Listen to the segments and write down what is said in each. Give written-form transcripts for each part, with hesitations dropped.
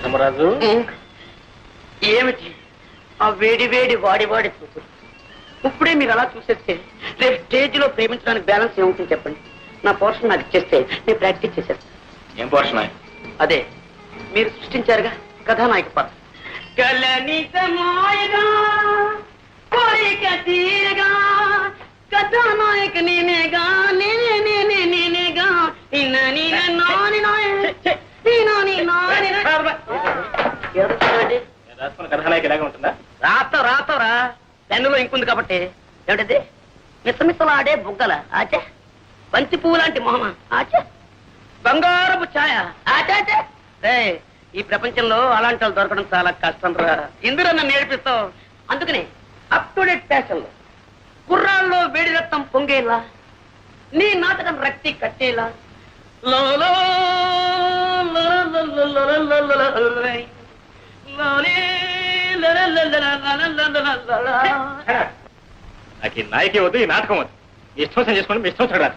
ధర్మరాజు, ఏమిటి ఆ వేడి వేడి వాడి వాడి చూపు? ఇప్పుడే మీరు అలా చూసేస్తే రేపు స్టేజ్ లో ప్రేమించడానికి బ్యాలెన్స్ ఏముంటుంది చెప్పండి. నా పోర్షన్ నాకు ఇచ్చేస్తే నేను ప్రాక్టీస్ చేసేస్తాను. ఏం పోషణ? అదే మీరు సృష్టించారుగా కథానాయక పాత్ర. కథానాయక నేనేగా, నేనేగా. కథానాయక ఇలాగే ఉంటుందా? రాతవరా పెన్నులో ఇంకుంది కాబట్టి. ఏమిటది? మిసమిసలాడే బుగ్గల ఆచే, బంతి పువ్వు లాంటి మొహమ ఆచే, బంగారపు ఛాయ ఆచాచే. ఈ ప్రపంచంలో అలాంటి వాళ్ళు దొరకడం చాలా కష్టం రా. ఇందులో నన్ను నేర్పిస్తావు. అందుకని అప్ టు డేట్ ఫ్యాషన్ లో కుర్రాల్లో వేడి రక్తం పొంగేలా, నీ నాటకం రక్తి కట్టేలా నాకు ఈ నాయకే వద్దు, ఈ నాటకం వద్దు. ఇష్టం చేసుకోండి, మీ ఇష్టం చూడాలి.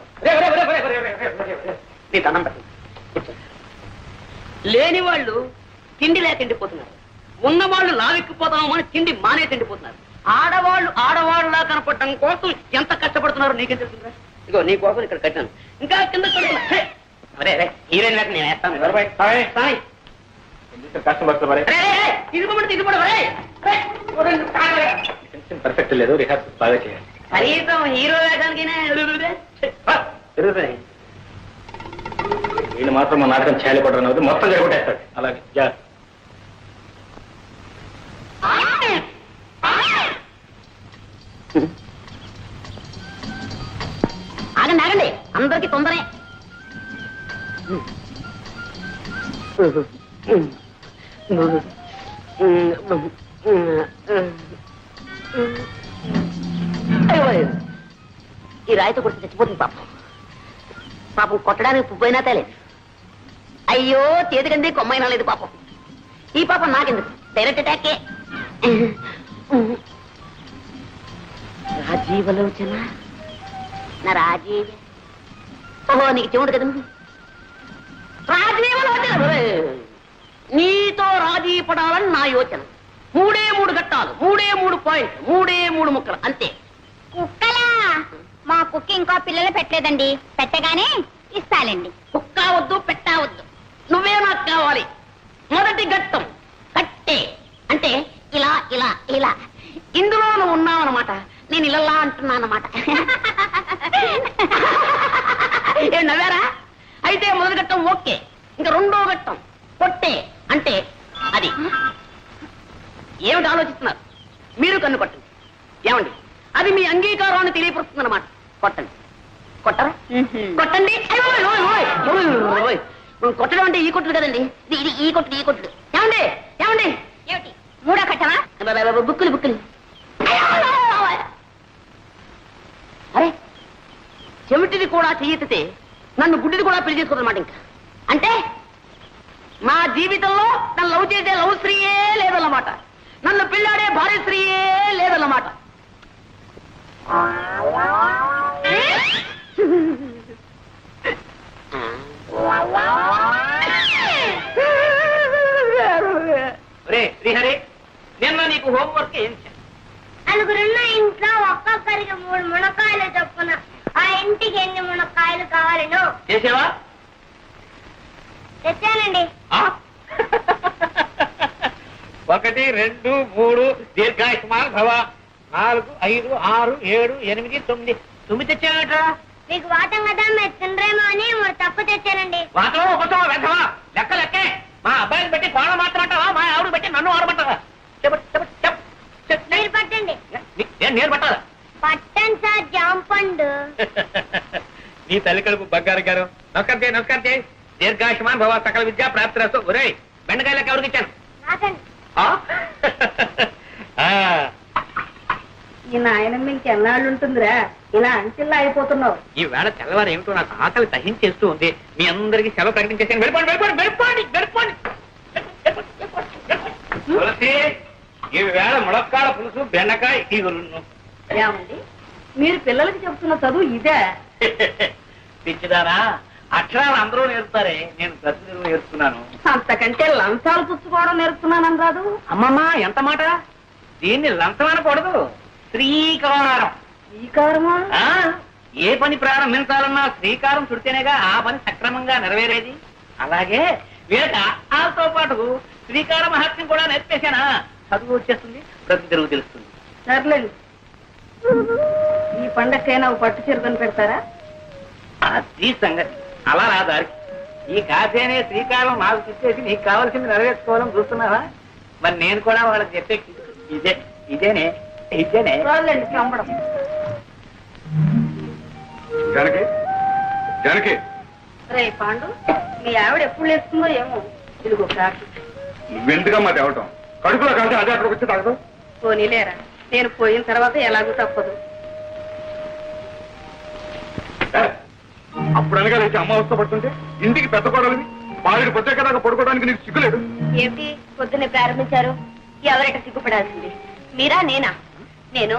నీ దండం పెట్టండి. లేని వాళ్ళు తిండి లేక తిండిపోతున్నారు, ఉన్న వాళ్ళు లావెక్కిపోతామో అని తిండి మానే తిండిపోతున్నారు. ఆడవాళ్ళలా కనపడటం కోసం ఎంత కష్టపడుతున్నారో నీకేం తెలుస్తుందా? ఇగో నీ కోసం ఇక్కడ కట్టాను. ఇంకా కింద హీరోయిన్ లేక నేను వేస్తాను. పర్ఫెక్ట్ లేదు, రిహార్సల్ బాగా చేయాలి. కనీసం హీరో వేయడానికి వీళ్ళు మాత్రం మా నాటకం చేయాలి కొట్టడం మొత్తం జరగొట్టేస్తాడు. అలాగే ఆగండి ఆగండి, అందరికి తొందరే. ఈ రాయితో కొట్టి చచ్చిపోతుంది పాపం. పాపం కొట్టడానికి పువ్వైనా తేలేదు. అయ్యో చేతికంది కొమ్మైనా లేదు పాపం. ఈ పాపం నాకెందుకు, డైరెక్ట్ అటాకే. రాజీవలోచన నా రాజీవ. ఓహో నీకు చెవుడు కదా. రాజీవలోచన, నీతో రాజీ పడాలని నా యోచన. 3 ఘట్టాలు, 3 పాయింట్లు, 3 ముక్కలు అంతే. కుక్కలా? మా కుక్క ఇంకో పిల్లలు పెట్టలేదండి, పెట్టగానే ఇస్తాలండి. కుక్క వద్దు, పెట్టవద్దు, నువ్వే నాకు కావాలి. మొదటి ఘట్టం కట్టే, అంటే ఇలా ఇలా ఇలా. ఇందులో నువ్వు ఉన్నావు అనమాట, నేను ఇలా అంటున్నా అన్నమాట. ఏం నవ్వారా? అయితే మొదటి ఘట్టం ఓకే. ఇంకా 2వ ఘట్టం కొట్టే, అంటే అది. ఏమిటి ఆలోచిస్తున్నారు? మీరు కన్ను కొట్టండి. ఏమండి, అది మీ అంగీకారాన్ని తెలియపరుస్తుంది అన్నమాట. కొట్టండి. కొట్టరా? కొట్టండి. కొట్టడం అంటే ఈ కొట్టుడు కదండి, ఇది ఈ కొట్టుడు, ఈ కొట్టుడు. ఏమండి ఏమండి, ఏమిటి 3వ ఘట్టమా? బుక్కులు. అరే చెవిటిది కూడా చెయ్యితే నన్ను గుడ్డిది కూడా పెళ్లి చేసుకోదన్నమాట. ఇంకా అంటే మా జీవితంలో నన్ను లవ్ చేసే లవ్ స్త్రీయే లేదన్నమాట, నన్ను పెళ్ళాడే భార్య స్త్రీయే లేదన్నమాట. శ్రీహరి, నిన్న నీకు హోంవర్క్ ఏం చేయాలి? నలుగురున్న ఇంట్లో ఒక్కొక్కరికి 3 మునక్కాయలు చొప్పున ఆ ఇంటికి ఎన్ని మునక్కాయలు కావాలను చేసేవా? తెచ్చానండి. 1 2 3 దీర్ఘాయుష్మాన్ భవ. 4 5 6 7 8 9 తుమ్మి తెచ్చానట్రా. మీకు వాటం కదా, మీరు తినరేమో అని 3 తప్పు తెచ్చానండి. వాటమో ఉపసమో వెంటవా? లెక్కే. మా అబ్బాయిని పెట్టి కోణ మాత్రమంటావా, మా ఆవిడ పెట్టి నన్ను ఆడమంటావా? మీరు పట్టండి. నేను పట్టాలా? పట్టండి సార్, జాంపండు. నీ తల్లి కడుపు బంగారు గారు. నమస్కారం చేయి. దీర్ఘాయుష్మాన్ భవ, సకల విద్యా ప్రాప్తిరస్తు. ఒరే బెండకాయలకు ఎవరికి ఇచ్చాను? నాకండి. ఈ నాయనమ్మ ఇంకెన్నాళ్ళు ఉంటుందిరా, ఇలా అంచెల్లా అయిపోతున్నావు. ఈ వేళ తెల్లవారు ఏమిటో నాకు ఆకలి దహించేస్తూ ఉంది. మీ అందరికీ సెలవు ప్రకటించేసాను. వెళ్ళిపోండి. ఈ వేళ ములక్కాడ పులుసు బెండకాయ ఈగురును. ఏమండి మీరు పిల్లలకి చెప్తున్న చదువు ఇదే? పిచ్చిదారా, అక్షరాలు అందరూ నేర్పుతారే, నేను ప్రతిదినం నేర్పుతున్నాను. అంతకంటే లంచాలు పుచ్చుకోవడం నేర్పుతున్నానని రాదు. అమ్మమ్మా ఎంత మాట! దీన్ని లంచం అనకూడదు, శ్రీకారం. శ్రీకారమా? ఆ, ఏ పని ప్రారంభించాలన్నా శ్రీకారం చుడితేనేగా ఆ పని సక్రమంగా నెరవేరేది. అలాగే వీళ్ళకి ఆతో పాటు శ్రీకార మహత్యం కూడా నేర్పేశానా, చదువు వచ్చేస్తుంది, ప్రతి తెలుగు తెలుస్తుంది. సర్లేండి, ఈ పండగకైనా ఓ పట్టు చీరదని పెడతారా? అది సంగతి. అలా రా దారికి. ఈ కాశీ అనే శ్రీకారం నాకు చెప్పేసి నీకు కావాల్సింది నెరవేర్చుకోవాలని చూస్తున్నావా? మరి నేను కూడా వాళ్ళకి చెప్పే ఇదే ఇదేనే ఇదేనే. రాలేండి చంపడం. జానకి, జానకి, రే పాండు, మీ ఆవిడ ఎప్పుడు లేస్తుందో ఏమో. ఇదిగో కాకి. నువ్వెందుకమ్మా తేవటం? కడుపులో కాదు అదే అక్కడికి వచ్చి తాగదు. పోనీలేరా, నేను పోయిన తర్వాత ఎలాగూ తప్పదు. అప్పుడు అనగా లేచి అమ్మ అవస్థ పడుతుంటే ఇంటికి పెద్ద కోడలివి బావిడి పొచ్చాక పడుకోవడానికి నీకు సిగ్గులేడు. ఏమిటి పొద్దున్నే ప్రారంభించారు? ఎవరైతే సిగ్గుపడాల్సింది, మీరా నేనా? నేను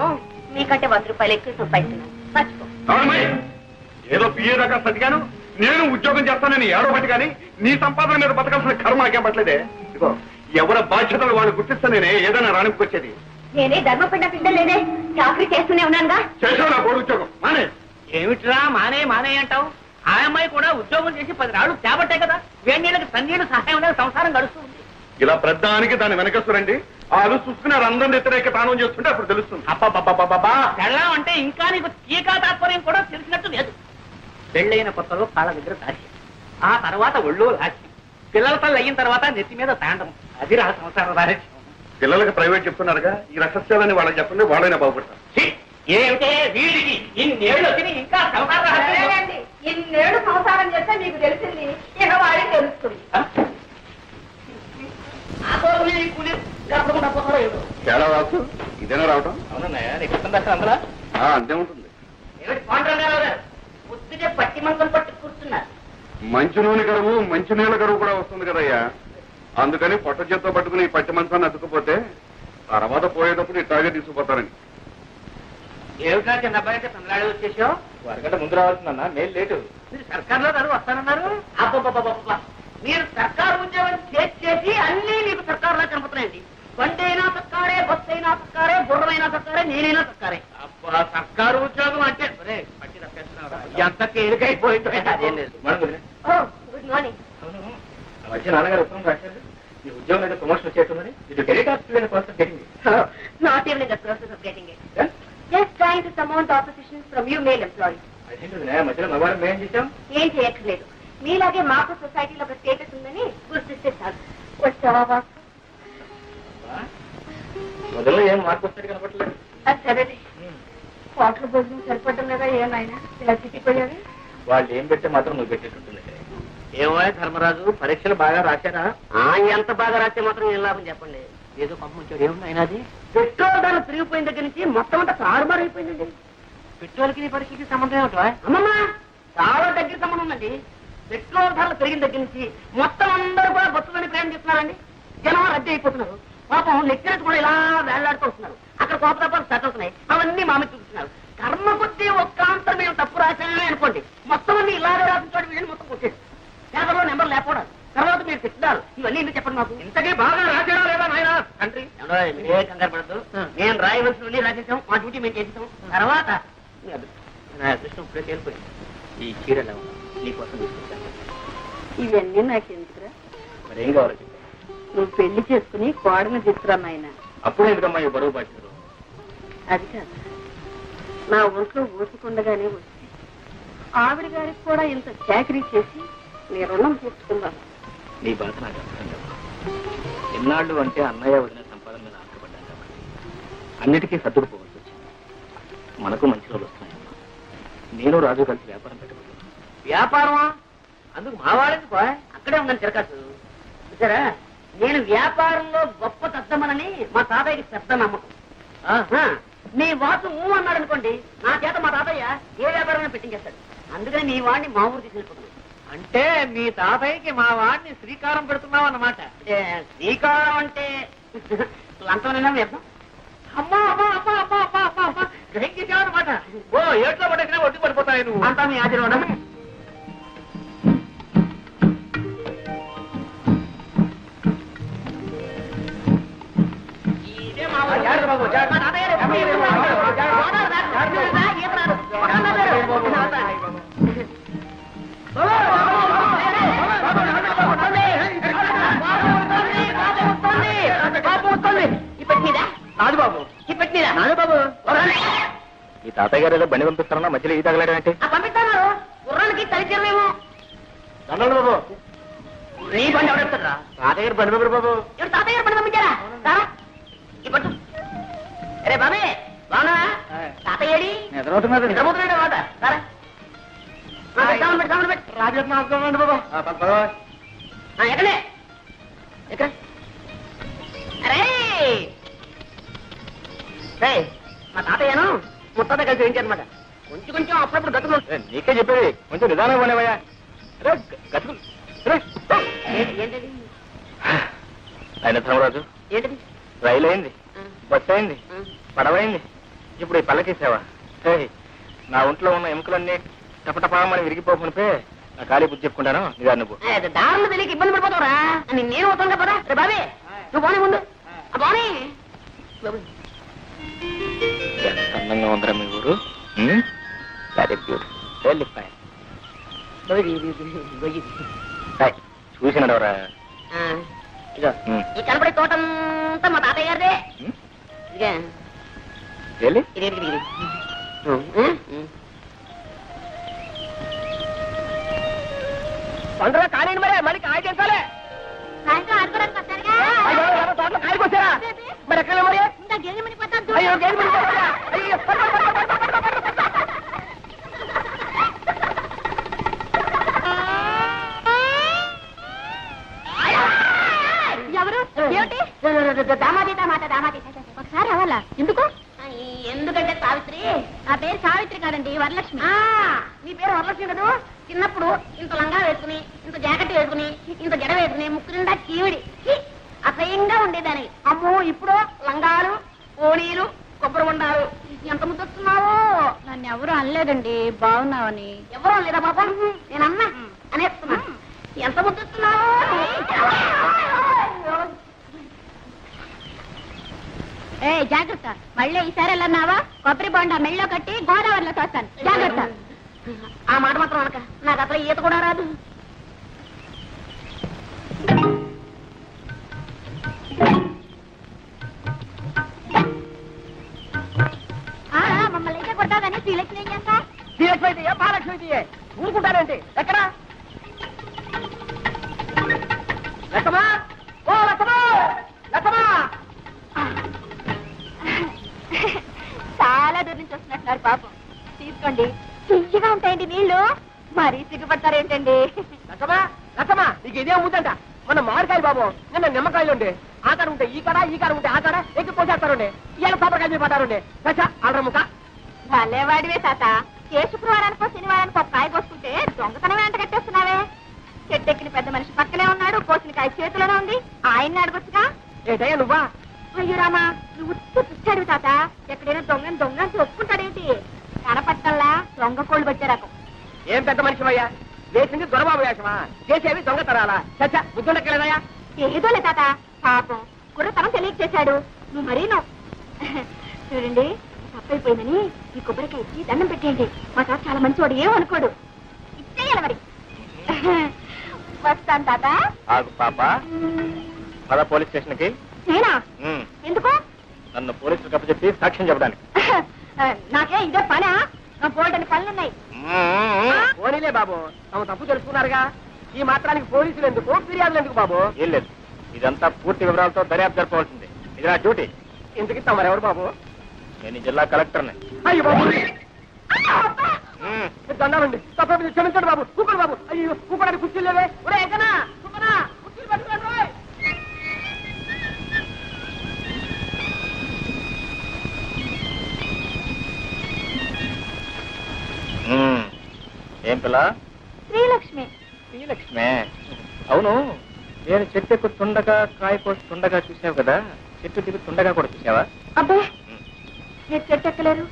మీకంటే 100 రూపాయలు ఎక్కువ సంపాదిస్తున్నాను, మర్చిపో. అవునమ్మాయి, ఏదో పిఏ దాకా సతిగాను, నేను ఉద్యోగం చేస్తానని ఏడవబట్టి కానీ నీ సంపాదన మీద బతకాల్సిన కర్మ నాకేం పట్టలేదే. ఇదిగో ఎవరి బాధ్యతలు వాళ్ళు గుర్తిస్తే నేనే ఏదైనా రాణికొచ్చేది. నేనే ధర్మపిండ పిండలేనే, చాకరీ చేస్తూనే ఉన్నానుగా. చేసావు నా కోడి ఉద్యోగం మానే. ఏమిట్రా మానే మానే అంటావు? ఆ అమ్మాయి కూడా ఉద్యోగం చేసి 10 రాళ్ళు చేపట్టే కదా, వేణీళ్ళకి తన్నీళ్ళు సహాయం అనేది సంసారం గడుస్తుంది. ఇలా ప్రధానికి దాన్ని వెనకస్తురండి వాళ్ళు చూసుకున్నారు అందరిని వ్యతిరేక తానం చేస్తుంటే అప్పుడు తెలుస్తుంది. అబ్బా పెళ్ళం అంటే ఇంకా నీకు టీకా తాత్పర్యం కూడా తెలిసినట్టు లేదు. పెళ్ళైన కొత్తలో కాళ్ళ దగ్గర దాచి, ఆ తర్వాత ఒళ్ళో లాచి, పిల్లల తల్లి అయిన తర్వాత నెత్తి మీద తాండం. అది రా సంసార రహస్యం. పిల్లలకి ప్రైవేట్ చెప్తున్నారుగా, ఈ రహస్యాలని వాళ్ళకి చెప్పండి, వాళ్ళైనా బాగుపడతారు. ఛీ, ఏమిటే వీడికి ఇన్నేళ్ళు వచ్చి ఇంకా సంసార రహస్యం? సరేనండి, ఇన్నేళ్ళు సంసారం చేస్తే మీకు తెలిసింది, ఇక వాడికి తెలుస్తుంది. ఆ కోసమే ఈ కూలి గడపకుండా పోతారో ఏమిటో. చాలా రాసు ఇదేనా రావటం? అవునన్నయ్య, నీకు ఇష్టం దర్శనం అందులో అంతే ఉంటుంది. ఏమిటి పాండ్రంగారావు గారు పొద్దునే పట్టి మంచం పట్టి కూర్చున్నారు. మంచి నూనె కరువు మంచి నీళ్ళ కరువు కూడా వస్తుంది కదయ్యా, అందుకని పొట్ట చేత్తో పట్టుకుని ఈ పట్టి మంచాన్ని అతుక్కుపోతే తర్వాత పోయేటప్పుడు ఇట్లాగే తీసుకుపోతారని. ఏమిటా చిన్న అబ్బాయి అంటే తమిళనాడు వచ్చేసావు? వరగంట ముందు రావాల్సిందన్నా, మేలు లేటు. మీరు సర్కార్లో గారు వస్తానన్నారు. అబ్బబ్బబ్బబ్బబ్బ, మీరు సర్కారు ఉద్యోగం చేసి అన్ని మీకు సర్కారులా కనపడుతున్నాయండి. బండి అయినా సర్కారే, బస్సు అయినా సర్కారే, గుర్రమైనా సర్కారే, నేనైనా సర్కారే. అబ్బా, సర్కారు ఉద్యోగం అంటే పట్టి తప్పేస్తున్నావురా, ఎంత తేలికైపోయిందో. అదేం లేదు. ఓ గుడ్ మార్నింగ్. వచ్చి నాన్నగారు ఉత్తరం రాశారు, ఈ ఉద్యోగం అయితే ప్రమోషన్ వచ్చేస్తుందని. ఇది టెలికాస్ట్ కోసం జరిగింది. Not even in the process of getting it. Just trying to surmount opposition from you male employees. అదేంటి మధ్యలో మగవాళ్ళం మేము చేసాం. ఏం చేయక్కర్లేదు, మీలాగే మాకు సొసైటీలో ఒక స్టేటస్ ఉందని గుర్తిస్తే చాలు. వచ్చావా బాబు? మొదలు ఏం మార్పు వస్తాడు కనపడలేదు. అది సరే, హోటల్ భోజనం సరిపడ్డం లేదా ఏమైనా ఇలా చిక్కిపోయారు? వాళ్ళు ఏం పెడితే మాత్రం నువ్వు పెట్టేటట్టుంది. ఏమో ధర్మరాజు, పరీక్షలు బాగా రాశారా? ఎంత బాగా రాస్తే మాత్రం ఏం లాభం చెప్పండి. ఏదో పంపించాడు, ఏముంది ఆయన? అది పెట్రోల్ ధరలు పెరిగిపోయిన దగ్గర నుంచి మొత్తం అంతా తారుమారు అయిపోయిందండి. పెట్రోల్కి నీ పరీక్షకి సంబంధం ఏమిటా? అమ్మమ్మ, చాలా దగ్గర సంబంధం ఉందండి. పెట్రోల్ ధరలు పెరిగిన దగ్గర నుంచి మొత్తం అందరూ కూడా బస్సులని ప్రయాణం చేస్తున్నారండి. జనం రద్దీ అయిపోతున్నారు. పాపం లెక్చరర్స్ కూడా ఇలా వేళ్లాడుతూ వస్తున్నారు. అక్కడ కోపతాపాలు సెట్ అవుతున్నాయి. అవన్నీ మామి చూస్తున్నారు. కర్మ కొద్దీ ఒక్క అంతా మేము తప్పు రాశామే అనుకోండి, మొత్తం అన్ని ఇలాగే రాసించాడు. వీళ్ళని మొత్తం కొట్టేది. పేపర్లో నెంబర్ లేకపోవడం, తర్వాత మీరు తిట్టారు. ఇవన్నీ ఎందుకు చెప్పండి మాకు? ఇంతకీ బాగా రాశాడా లేదా నాయన తండ్రి? ఏ కంగారు పడద్దు. నేను రాయవలసినవన్నీ రాసేసాం, మా డ్యూటీ మేము చేసేసాం. తర్వాత నా అదృష్టం ఇప్పుడే తేలిపోయింది. ఈ చీరలు నీకోసం తీసుకొచ్చాను. ఇవన్నీ నాకెందుకురా? మరేం కావాలో చెప్పు. నువ్వు పెళ్లి చేసుకుని కోడని తీసుకురా నాయన. అప్పుడు ఎందుకమ్మా ఈ బరువు బాధ్యతలు? అది కాదు, నా ఒంట్లో ఊసుకుండగానే వచ్చి ఆవిడ గారికి కూడా ఇంత చాకరీ చేసి నీ రుణం తీర్చుకుందాం. నీ బాధ నాకు అర్థం కాదు. ఎన్నాళ్ళు అంటే అన్నయ్య వదిన సంపాదన మీద ఆశపడ్డాను కాబట్టి అన్నిటికీ సర్దుకుపోవాల్సి వచ్చింది. మనకు మంచి రోజులు వస్తున్నాయమ్మా. నేను రాజు కలిసి వ్యాపారం పెట్టబోతున్నాను. వ్యాపారమా? అందుకు మా వాళ్ళకి అక్కడే ఉందని తిరగచ్చు. చూసారా, నేను వ్యాపారంలో గొప్ప తద్దమనని మా తాతయ్యకి పెద్ద నమ్మకం. నీ వాసు అన్నాడు అనుకోండి, నా చేత మా తాతయ్య ఏ వ్యాపారమైనా పెట్టించేస్తాడు. అందుకని నీ వాడిని మా ఊరు తీసుకెళ్ళిపోతున్నాను. అంటే మీ తాతయ్యకి మా వాడిని శ్రీకారం పెడుతున్నావు అన్నమాట. శ్రీకారం అంటే లంచం వ్యర్థం. అమ్మా అమ్మా అమ్మా అమ్మా అమ్మా అమ్మా అమ్మా గ్రహించేసావన్నమాట. ఓ ఏట్లో పడేసినా ఒడ్డు పడిపోతాయి నువ్వు. అంతా మీ ఆశీర్వాదం. ఇదే మా ఊరు. జాగ్రత్త బాబు, జాగ్రత్త. మా తాతయ్య గారు ఎప్పుడు ఈత రాదు. ఈత రాదు. రాజు బాబు, రాజు బాబు, ఈ తాతయ్య గారు ఏదో బండి పంపిస్తారన్నా మధ్యలో ఈ తగలడం ఏంటి? పంపిస్తాను గుర్రానికి తలిచేమేమో. దండాలు బాబు. నీ బండి ఎవడెడతారా? తాతయ్య గారు బండి పంపరు బాబు. ఎవరు తాతయ్య గారు బండి పంపించారా? సారా ఈ పట్టు. అరే బాబే బాగున్నా? తాతయ్యడి నిద్రపోతున్నారు. నిద్రపోతున్నాడు మాట. సారా రాజు బాబు. ఎక్కడే ఎక్కడ? అరే మా తాతయ్యను ముత్తాత కలిసి వేయించారనమాట. కొంచెం కొంచెం అప్పుడప్పుడు గతులు. నీకే చెప్పేది కొంచెం నిదానం పోలేవయ్యా. గతుకులు ఏంటది ఆయన ధర్మరాజు, ఏంటది? రైలు అయింది, బస్సు అయింది, పడవైంది, ఇప్పుడు ఈ పల్లకీసేవా. నా ఒంట్లో ఉన్న ఎముకలన్నీ టపటపామని విరిగిపోకునిపే నా ఖాళీ బుద్ధి చెప్పుకుంటాను. నిదా నువ్వు దారులు తెలియక ఇబ్బంది పడిపోతావురా. నేను వస్తాను కదా. రే బాబే నువ్వు బానే ముందు బానే. ఎంత అందంగా ఉందరా మీ ఊరు. Very beautiful, very fine. చూసినడవరా. ఇదో ఈ కనపడే తోటంతా మా తాతయ్య గారిదే. ఇదిగా వెళ్ళి ఇది ఇది పండుగ కాలేండి మరి. మళ్ళీ కాయ చేస్తాలే. సాయంత్రం ఆడుకోవడానికి వస్తారుగా. తోటలో కాయకు వచ్చారా? మరి ఎక్కడ మరి? ఇంకా గేదె మునిగిపోతాను. అయ్యో గేదె మునిగిపోతుందా? అయ్యో. ఎవరు? ఏమిటి? దామాది దామాత దామాది. ఒకసారి రావాలా? ఎందుకు? ఎందుకంటే సావిత్రి. నా పేరు సావిత్రి కాదండి, వరలక్ష్మి. నీ పేరు వరలక్ష్మి కదూ. చిన్నప్పుడు ఇంత లంగా వేసుకుని, ఇంత జాకెట్ వేసుకుని, ఇంత జడ వేసుకుని, ముక్కు నిండా చీవిడి అసహ్యంగా ఉండేదాన్ని. అమ్మో ఇప్పుడు లంగాలు, ఓణీలు, కొబ్బరి ఉండాలు. ఎంత ముద్దొస్తున్నావో. నన్ను ఎవరు అనలేదండి, బాగున్నావని. ఎవరో లేదా పాపం? నేనన్నా అనేస్తున్నా. ఎంత ముద్దొస్తున్నావో. ఏ జాగ్రత్త, మళ్ళీ ఈసారి వెళ్ళన్నావా కొబ్బరి బొండ మెళ్ళో కట్టి గోదావరిలో తోస్తాను. జాగ్రత్త. ఆ మాట మాత్రం అనక. నాకు అసలు ఈత కూడా రాదు. మమ్మల్ని అయితే కొట్టాదని శ్రీలక్ష్మి ఏం చేస్తా? శ్రీలక్ష్మి అయితే మహాలక్ష్మి అయితే ఊరుకుంటానంటే ఎక్కడ? లక్ష్మా, ఓ లక్ష్మా, లక్ష్మా. చాలా దూరం నుంచి వస్తున్నట్టున్నారు పాపం. తీసుకోండి, తీయగా ఉంటాయండి నీళ్లు. మరీ సిగ్గుపడతారేంటండి? లక్ష్మా, లక్ష్మా, నీకు ఇదే ముద్దంట. మన మామిడికాయలు బాబు నిన్న నిమ్మకాయలు ఉండే. ఆ కాడ ఉంటే ఈ కాడ, ఈ కాడ ఉంటే ఆ కాడ ఎక్కి పోసేస్తారుండే. ఇవాళ కొబ్బరికాయ పడ్డారుండే. అల్రముక భలేవాడివే తాత. ఏ శుక్రవారానికో శనివారానికో ఒక కాయ కోసుకుంటే దొంగతనం వెంట కట్టేస్తున్నావే. చెట్టెక్కిన పెద్ద మనిషి పక్కనే ఉన్నాడు, కోసిన కాయ చేతిలోనే ఉంది. ఆయన్ని అడగొచ్చుగా. ఏంటయ్యా నువ్వా? అయ్యో రామా, నువ్వు పుచ్చాడు తాత. ఎక్కడైనా దొంగని దొంగని ఒప్పుకుంటాడేంటి? కనపట్టల్లా దొంగ కోళ్ళు పట్టే రకం. ఏం పెద్ద మనిషివయ్యా? వేసింది దొరబాబు వేషమా? చేసేవి దొంగతనాలా? చచ్చా బుద్ధుండక్కలేదయ్యా? ఏదోలే తాత, పాపం కుర్రతనం తెలియక చేశాడు. నువ్వు మరీ చూడండి, తప్పైపోయిందని ఈ కొబ్బరికాయ ఇచ్చి దండం పెట్టేయండి. మా తాత చాలా మంచివాడు, ఏమనుకోడు. ఇచ్చేయాలి మరి. వస్తాను తాత. ఆగు పాప, పద పోలీస్ స్టేషన్ కి. నేనా? ఎందుకు? నన్ను పోలీసులకు అప్పచెప్పి సాక్ష్యం చెప్పడానికి. నాకే ఇదే పనా? నా పోవడానికి పనులున్నాయి. పోనీలే బాబు, తమ తప్పు తెలుసుకున్నారుగా. ఈ మాత్రానికి పోలీసులు ఎందుకు, ఫిర్యాదులు ఎందుకు బాబు? ఏం లేదు, ఇదంతా పూర్తి వివరాలతో దర్యాప్తు జరపవలసింది. ఇది నా డ్యూటీ. ఇంతకి తమరెవరు బాబు? నేను ఈ జిల్లా కలెక్టర్ని. అయ్యో బాబు, దండాలండి. తప్ప క్షమించండి బాబు. కూపడు బాబు. అయ్యో కూపడానికి కుర్చీలు లేవే. ఒరే ఎక్కనా కూపనా, కుర్చీలు పట్టుకోండి రోయ్. ఏం పిల్ల? శ్రీలక్ష్మి. శ్రీలక్ష్మే. అవును, నేను చెట్టు ఎక్కుతుండగా కాయ కోస్తుండగా చూసావు కదా, చెట్టు దిగుతుండగా కూడా చూసావా? అబ్బాయి మీరు చెట్టు ఎక్కలేరు,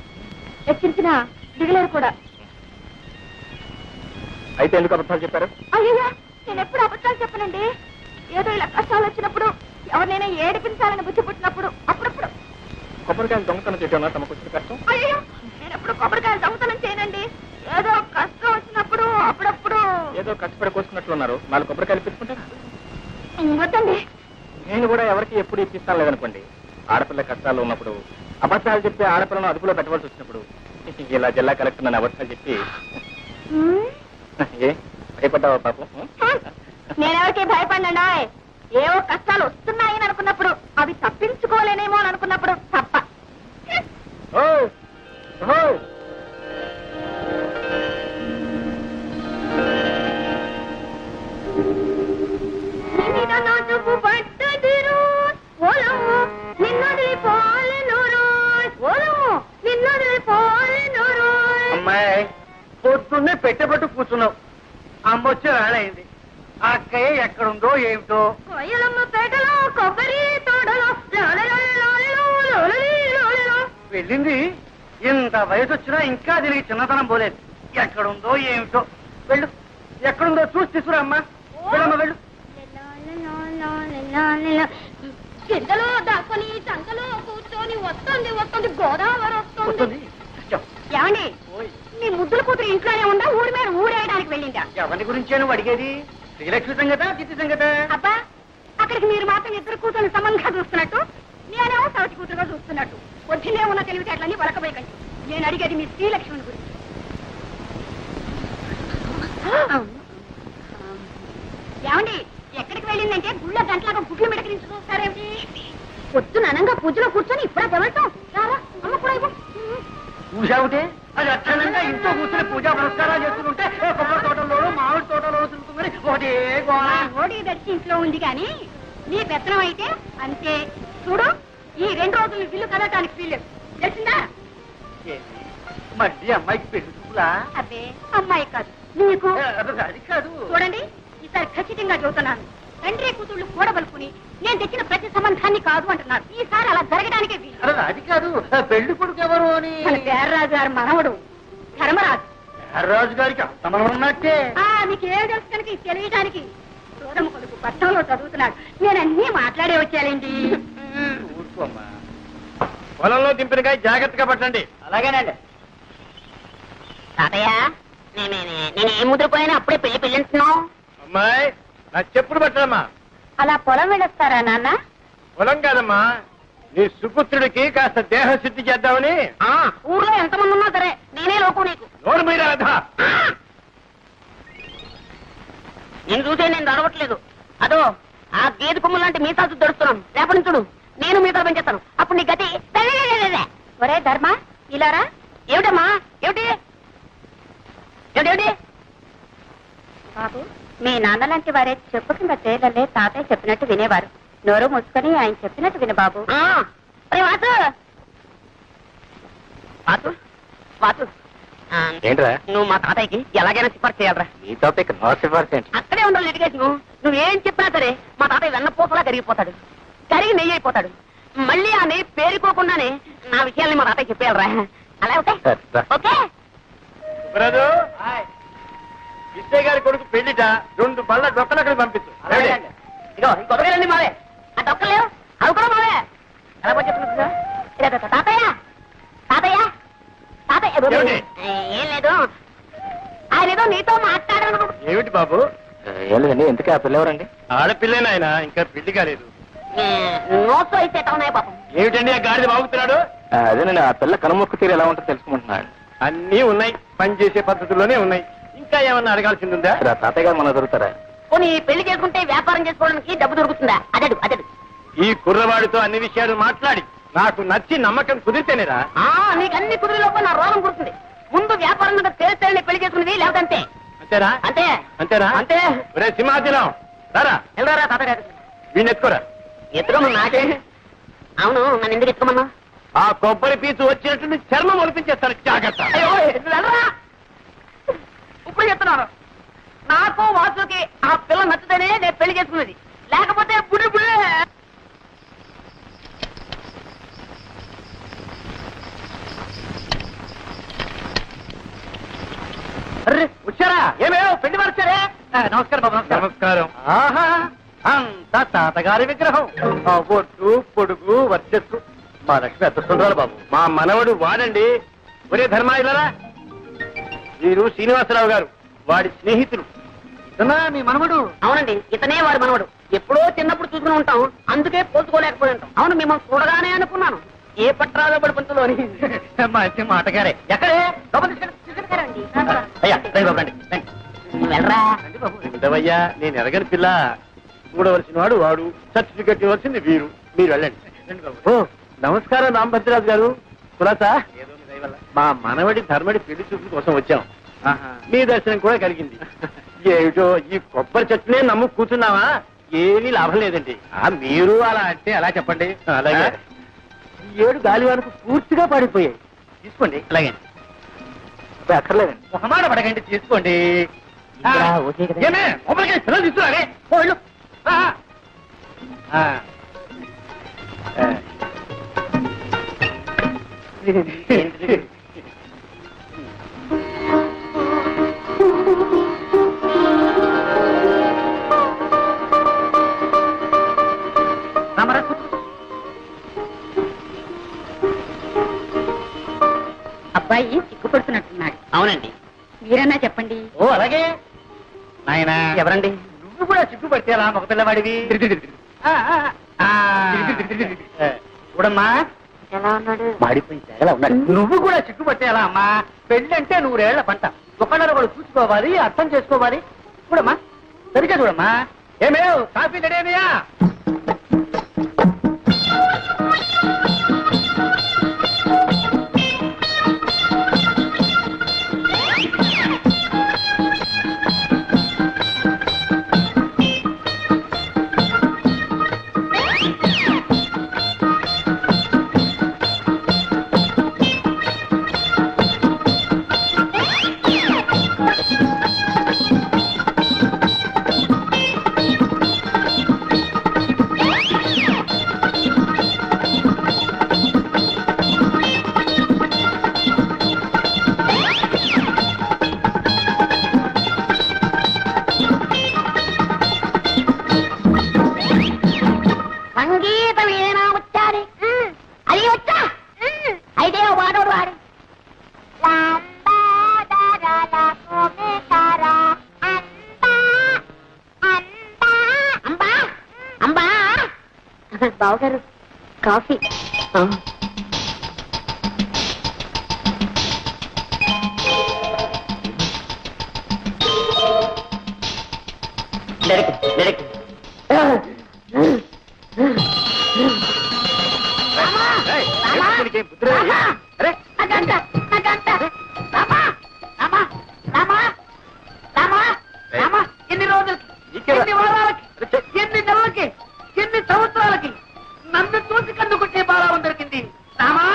ఎక్కించిన దిగలేరు కూడా. అయితే ఎందుకు అబద్ధాలు చెప్పారు? అయ్యో నేను ఎప్పుడు అబద్ధాలు చెప్పనండి. ఏదో ఇలా కష్టాలు వచ్చినప్పుడు, ఎవరినైనా ఏడిపించాలని బుద్ధి పుట్టినప్పుడు అప్పుడప్పుడు. కొబ్బరికాయలు దొంగతనం చేయడం తమకు వచ్చిన కష్టం. అయ్యో నేను ఎప్పుడు కొబ్బరికాయలు దొంగతనం చేయనండి. ఏదో కష్టం వచ్చినప్పుడు అప్పుడప్పుడు. ఏదో కష్టపడి కోసుకున్నట్లున్నారు, 4 కొబ్బరికాయలు పెట్టుకుంటారా? వద్దండి. నేను కూడా ఎవరికి ఎప్పుడు ఇప్పిస్తాను లేదనుకోండి. ఆడపిల్ల కష్టాలు ఉన్నప్పుడు, అబద్ధాలు చెప్పి ఆడపిల్లను అదుపులో పెట్టవలసి వచ్చినప్పుడు ఇలా జిల్లా కలెక్టర్ నన్ను అబద్ధాలు చెప్పి ఏ భయపడ్డావా పాపం? నేనెవరికి భయపడినా, ఏవో కష్టాలు వస్తున్నాయని అనుకున్నప్పుడు, అవి తప్పించుకోలేనేమో అని అనుకున్నప్పుడు తప్ప. ఓ ఓ అమ్మాయి పొద్దున్నే పెట్టబట్టు కూర్చున్నావు. అమ్మ వచ్చే వేళ అయింది. ఆ అక్కయ్య ఎక్కడుందో ఏమిటో. పేటలో కొబ్బరి తోటలో వెళ్ళింది. ఇంత వయసు వచ్చినా ఇంకా దీనికి చిన్నతనం పోలేదు. ఎక్కడుందో ఏమిటో. వెళ్ళు, ఎక్కడుందో చూసి తీసుకురా అమ్మా. వెళ్ళమ్మా వెళ్ళు. కిందలో దాక్కుని చంకలో కూర్చొని వస్తుంది గోదావరి వస్తుంది. ఏమండి మీ ముద్దుల కూతురు ఇంట్లోనే ఉందా, ఊరి మీద ఊరేయడానికి వెళ్ళిందా? ఎవరి గురించే నువ్వు అడిగేది? శ్రీలక్ష్మి సంగత, చిత్తి సంగత? అబ్బా అక్కడికి మీరు మాత్రం ఇద్దరు కూతురు సమంగా చూస్తున్నట్టు, నేనేమో సవతి కూతురుగా చూస్తున్నట్టు. వచ్చినే ఉన్న తెలివితేటలన్నీ వలకబోయకండి. నేను అడిగేది మీ శ్రీలక్ష్మిని గురించి. ఏమండి ఎక్కడికి వెళ్ళిందంటే గుళ్ళో గంటలాగా గుడ్లు మిడకరించి చూస్తారేమిటి? పొద్దున అనంగా పూజలో కూర్చొని ఇప్పుడా తెవలటం రారా అమ్మ కూడా ఇవ్వు. చూసావుటే అది అక్షరంగా ఇంట్లో కూర్చొని పూజా పురస్కారాలు చేస్తుంటే కొబ్బరి తోటలోనూ మామిడి తోటలోనూ తిరుగుతుంది. ఒకటే ఓడి దర్శి ఇంట్లో ఉంది కానీ నీ పెత్తనం అయితే అంతే. చూడు ఈ 2 రోజులు బిల్లు కదటానికి వీల్లేదు, తెలిసిందా? మళ్ళీ అమ్మాయికి పెళ్లి చూపులా? అబ్బే అమ్మాయి కాదు నీకు. అది కాదు. చూడండి ఈసారి ఖచ్చితంగా చెబుతున్నాను, తండ్రి కూతుళ్ళు కూడబలుకుని నేను తెచ్చిన ప్రతి సంబంధాన్ని కాదు అంటున్నారు. ఈసారి అలా జరగడానికే వీలు. అది కాదు, పెళ్లి కొడుకు ఎవరు అని. మన పేర్రాజు గారు మనవడు ధర్మరాజు. రాజు గారికి అంతమనం ఉన్నట్టే. మీకు ఏం తెలుసు కనుక ఇది తెలియడానికి. సోదమ్మ కొడుకు పట్టణంలో చదువుతున్నాడు. నేను అన్నీ మాట్లాడే వచ్చానండి. ఊరుకోమ్మా. పొలంలో దింపినకాయ జాగ్రత్తగా పట్టండి. అలాగేనండి. తాతయ్య నేను ఏం ముద్రపోయినా అప్పుడే పెళ్లి అంటున్నావు. అమ్మాయి నా చెప్పుడు పట్టడమ్మా. అలా పొలం వెళ్ళొస్తారా నాన్న? పొలం కాదమ్మా, నీ సుపుత్రుడికి కాస్త దేహశుద్ధి చేద్దామని. ఊర్లో ఎంతమంది ఉన్నా సరే నేనే లోకు నీకు. నోరు మీద రాధా. నేను చూసే నేను దొరవట్లేదు. అదో ఆ గేదె కొమ్ము లాంటి మీసాలు దొరుకుతున్నాను. రేపటి నుంచి చూడు నేను మీసాలు పెంచేస్తాను. అప్పుడు నీ గతి. ఒరే ధర్మ ఇలారా. ఏమిటమ్మా? ఏమిటి ఏమిటి? బాబు మీ నాన్న లాంటి వారే చెప్పు కింద తేలలే తాతయ్య చెప్పినట్టు వినేవారు. నోరు మూసుకొని ఆయన చెప్పినట్టు విన బాబు. వాసు వాసు వాసు ఏంట్రా? నువ్వు మా తాతయ్యకి ఎలాగైనా సిఫార్సు చేయాలరా. ఈ టాపిక్ నో సిఫార్సు ఏంటి? అక్కడే ఉండవు లిటిగేషన్. నువ్వేం చెప్పినా సరే మా తాతయ్య వెన్నపూసలా కరిగిపోతాడు, కరిగి నెయ్యి అయిపోతాడు. మళ్ళీ ఆ నెయ్యి పేరుకోకుండానే నా విషయాల్ని మా తాతయ్య చెప్పేయాలరా. అలా ఓకే? ఓకే బ్రదు, విజయ్ గారి కొడుకు పెళ్లిట 2 బళ్ళ డొక్కలు అక్కడ పంపించు. ఇగో ఈ కొబ్బరికాయలన్నీ మావే, ఆ డొక్కలేవు అవి కూడా మావే. ఎలా పని చెప్తున్నా తాతయ్య తాతయ్య తాతయ్య. ఏం లేదు, ఆయన ఏదో నీతో మాట్లాడాను. ఏమిటి బాబు? ఏం లేదండి. ఎందుకే ఆ పిల్లవరండి? ఆడపిల్లేనాయన, ఇంకా పెళ్లి కాలేదు. నోట్స్ అయితే ఉన్నాయి పాపం. ఏమిటండి ఆ గాడిద బాగుతున్నాడు? అదేనండి, ఆ పిల్ల కనుమొక్కు తీరు ఎలా ఉంటుందో తెలుసుకుంటున్నాడు. అన్నీ ఉన్నాయి, పని చేసే పద్ధతుల్లోనే ఉన్నాయి. ఇంకా ఏమన్నా అడగాల్సింది ఉందా? తాతయ్య గారు మన దొరుకుతారా? పోనీ పెళ్లి చేసుకుంటే వ్యాపారం చేసుకోవడానికి డబ్బు దొరుకుతుందా? అదడు అదడు. ఈ కుర్రవాడితో అన్ని విషయాలు మాట్లాడి నాకు నచ్చి నమ్మకం కుదిరితేనేరా. నీకు అన్ని కుదిరిలోపు నా రోగం కుడుతుంది. ముందు వ్యాపారం మీద తేలితేనే పెళ్లి చేసుకునేది, లేదంతే. అంతేరా? అంతే అంతేరా? అంతే. ఒరే సింహాచలం రారా, వెళ్ళరా తాతగారు. వీడిని ఎత్తుకోరా. ఎత్తుకోమన్నా నాకే. అవును నన్ను ఎందుకు ఎత్తుకోమన్నా? ఆ కొబ్బరి పీచు వచ్చినట్టు చర్మం ఒలిపించేస్తాను, జాగ్రత్త. అయ్యో వెళ్ళరా. ఇప్పుడు చెప్తున్నారు, నాకు వాసుకి ఆ పిల్ల నచ్చుతేనే నేను పెళ్లి చేసుకున్నది, లేకపోతే బుడి బుడే. వచ్చారా? ఏమేమో పెళ్లి వచ్చారే. నమస్కారం బాబు. నమస్కారం. ఆహా, అంతా తాతగారి విగ్రహం. ఆ ఒట్టు పొడుగు వర్చస్సు మా లక్ష్మి ఎంత సుందరాలు బాబు. మా మనవడు వాడండి. ఒరే ధర్మాయిలరా, వీరు శ్రీనివాసరావు గారు, వాడి స్నేహితులు. ఇతనా మీ మనవడు? అవునండి, ఇతనే వారి మనవడు. ఎప్పుడో చిన్నప్పుడు చూసుకుని ఉంటాం, అందుకే పోల్చుకోలేకపోయి ఉంటాం. అవును, మిమ్మల్ని చూడగానే అనుకున్నాను ఏ పట్రాలో పడి పంతులోని. మంచి మాటగారే. ఎక్కడే? లోపలికి తీసుకెళ్ళి. అయ్యా రండి బాబు, రండి రండి. వెళ్ళరా. రండి బాబు. ఉండవయ్యా, నేను ఎరగని పిల్ల. చూడవలసిన వాడు వాడు, సర్టిఫికెట్ ఇవ్వాల్సింది వీరు. మీరు వెళ్ళండి. రండి బాబు. ఓ నమస్కారం రామభద్రరాజు గారు. కులాసా? మా మనవడి ధర్మడి పెళ్లి చూపుల కోసం వచ్చాం. మీ దర్శనం కూడా కలిగింది. ఏమిటో ఈ కొబ్బరి చెట్టునే నమ్ము కూర్చున్నావా? ఏమీ లాభం లేదండి. మీరు అలా అంటే అలా చెప్పండి. అలాగే. ఈ 7 గాలివానకు పూర్తిగా పడిపోయాయి. తీసుకోండి. అలాగే. అక్కర్లేదండి. ఒక మాట పడకండి, తీసుకోండి. ఏమే కొబ్బరికాయ పిల్లలు తీసుకున్నారే. పోళ్ళు. అబ్బాయి సిగ్గుపడుతున్నట్టున్నాడు. అవునండి. మీరన్నా చెప్పండి. ఓ అలాగే. నాయనా ఎవరండి? నువ్వు కూడా సిగ్గుపడితే అలా ఒక పిల్లవాడివి. చూడమ్మా, ఎలా ఉన్నాడు? మాడిపోయి తెగలా ఉన్నాడు. నువ్వు కూడా సిగ్గుపడితే ఎలా అమ్మా? పెళ్ళంటే 100 ఏళ్ల పంట. ఒకళ్ళొకడు చూసుకోవాలి, అర్థం చేసుకోవాలి. చూడమ్మా, సరిగ్గా చూడమ్మా. ఏమేవ్ కాఫీ రెడీయా? సంగీతం ఏనా వచ్చాది? అది వచ్చా? అయితే వాడోడు వాడు. అంబా బావగారు కాఫీ. ఎన్ని రోజులకి, ఎన్ని వారాలకి, ఎన్ని నెలలకి, ఎన్ని సంవత్సరాలకి నన్ను చూసి కన్ను కొట్టే బాలావం దొరికింది. రామా,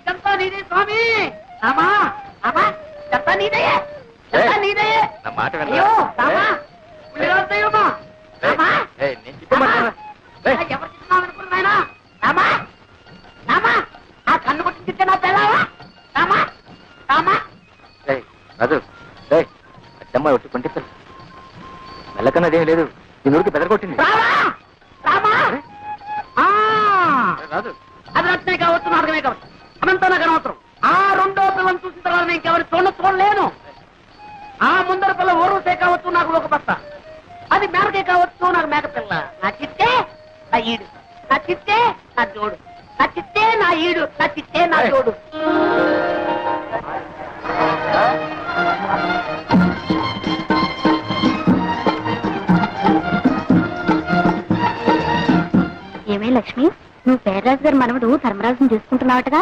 ఇదంతా నీదే స్వామి. రామా, రామా, ఇదంతా నీదయే, ఇదంతా నీదయే. అయ్యో రామా, దైవమా, రామా, ఎవరు చిన్నామనుకున్నాయనా? రామా, రామా, ఆ కన్ను కొట్టించితే నా తెల్లవా? రామా, రామా. రాజు, అద్దమ్మాయి వచ్చి కొంటే మెల్లకన్నా అదేం లేదు. నీ నూరికి బెదరగొట్టింది. రామా, రామా. రాజు, అది రచనే కావచ్చు, నాటకమే కావచ్చు, అదంతా నాకు అనవసరం. ఆ 2వ పిల్లని చూసిన తర్వాత నేను ఇంకెవరి చూడలేను. ఆ ముందర పిల్ల ఊరుసే కావచ్చు, నాకు ఒక బస్త. అది మేరకే కావచ్చు, నాకు మేక పిల్ల. నా చిత్తే నా ఈడు, నా చిత్తే నా జోడు, నా చిత్తే నా ఈడు, నా చిత్తే నా జోడు. ఏమే లక్ష్మి, నువ్వు పేర్రాజు గారి మనవడు ధర్మరాజుని చూసుకుంటున్నావటగా?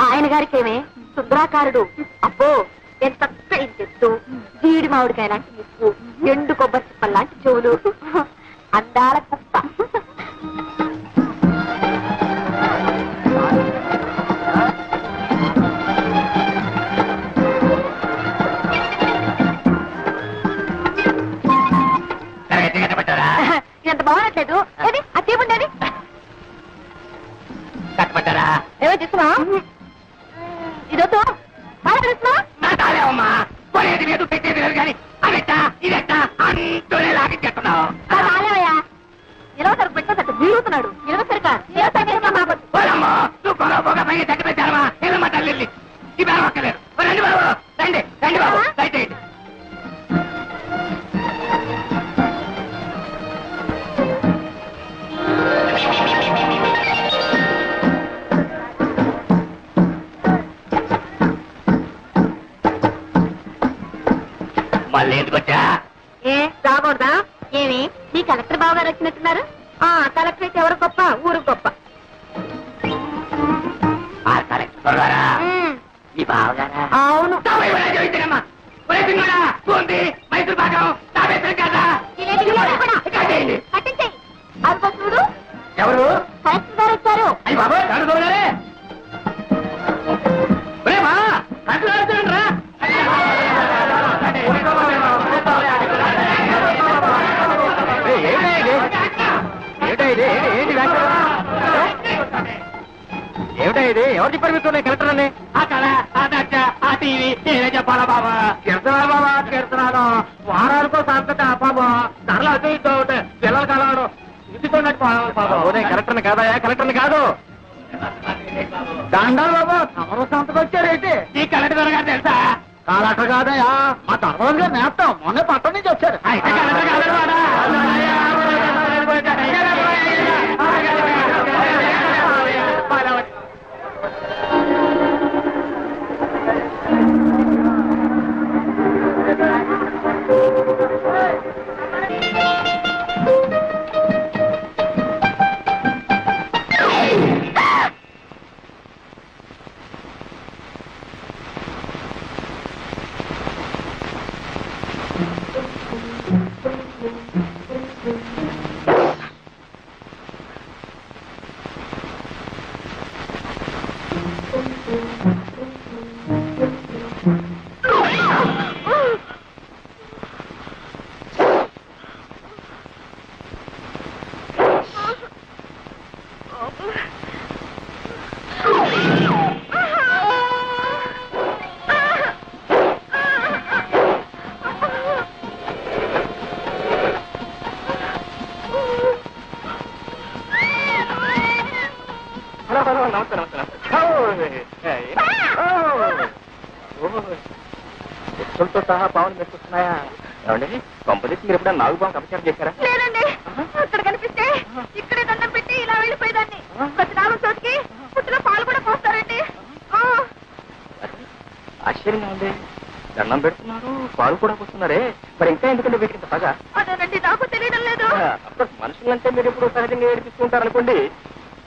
ఆయన గారికి ఏమే సుందరాకారుడు. అబ్బో ఎంత చెట్టు, జీడి మామిడికాయ లాంటి ముక్కు, ఎండు కొబ్బరి చిప్పల్ లాంటి చెవులు, అందాల కుప్ప. ఎంత పడ్డారా ఏమో తీసుకున్నా ఇదొద్దు బాగా తెలుసునా నా తాలేవమ్మా పోయేది లేదు పెట్టేది లేదు కానీ అదెట్ట ఇదెట్ట అంటూనే లాగించేస్తున్నావు రాలేవయ్యా ఇరవై సరుకు పెట్టుకోసట్టు వీడుతున్నాడు ఇరవై సరుక పోలమ్మా నువ్వు పొగ పొగ పైన తగ్గి పెట్టారమ్మా ఏమమ్మా తల్లి ఈ బాబు ఒక్కలేరు రండి బాబు రండి రండి బాబు దయచేయండి మళ్ళీ ఎందుకు వచ్చా ఏ రాకూడదా ఏమి మీ కలెక్టర్ బావ గారు వచ్చినట్టున్నారు కలెక్టర్ అయితే ఎవరు గొప్ప ఊరు గొప్ప ఆ కలెక్టర్ గారా ఈ బావగారా అవును మైసూర్ పాకం కదా కట్టించేయి అదిగో చూడు ఎవరు కలెక్టర్ గారు వచ్చారు అయ్యి బాబు అడుగుతున్నారే ప్రేమా రా ఏమిటా ఇది ఎవరు చెప్పారు మీకు కలెక్టర్ అని ఆ కళ ఆ దర్శ ఆ టీవీ నేనే చెప్పాలా బాబా కెడుతున్నాడు బాబా కెడుతున్నాడు వారానికో సంతట బాబా ధరలు అటు ఇటు ఉంటాయి పిల్లలు కలవడు ఇంటితోన్నట్టు బాబా కలెక్టర్ని కాదయా కలెక్టర్ని కాదు దండాలు బాబా తమరు సంతకు వచ్చారేంటి ఈ కలెక్టర్ గారు తెలుసా కలెక్టర్ కాదయా మా ధర్మరాజు గారు నేస్తాం మొన్న పట్టణం నుంచి వచ్చారు అయితే కలెక్టర్ కాదు వాడా. ఎత్తులతో సహా పావులు మెచ్చుస్తున్నాయా ఏమండి కొంపదీసి మీరు ఎప్పుడైనా నాగు పాము అపచారం చేశారా లేదండి అక్కడ కనిపిస్తే ఇక్కడే దండం పెట్టి ఇలా వెళ్ళిపోయేదాన్ని ప్రతి నాలుగు చోటికి పుట్టిన పాలు కూడా పోస్తారండి ఆశ్చర్యంగా ఉంది దండం పెడుతున్నారు పాలు కూడా పోస్తున్నారే మరి ఇంకా ఎందుకంటే వీటికి ఇంత పగ అదేనండి నాకు తెలియడం లేదు మనుషులంటే మీరు ఎప్పుడు సహజంగా ఏడిపిస్తుంటారు అనుకోండి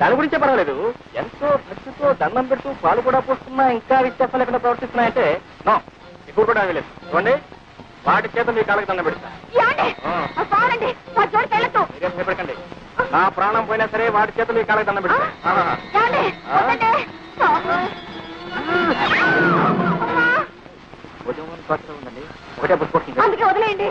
దాని గురించే పర్వాలేదు ఎంతో భక్తితో దండం పెడుతూ పాలు కూడా పోస్తున్నా ఇంకా విశ్వాసం లేకుండా ప్రవర్తిస్తున్నాయంటే నో ఇప్పుడు కూడా ఆగలేదు చూడండి వాటి చేత మీ కాళ్ళకి దండం పెడతా పాలండి మా చోటుకి వెళ్ళొద్దు మీరేం భయపడకండి నా ప్రాణం పోయినా సరే వాటి చేత మీ కాళ్ళకి దండం పెడతా ఉదయం పాత్ర ఉందండి ఒకటే పుట్టుకుంటుంది అందుకే వదిలేయండి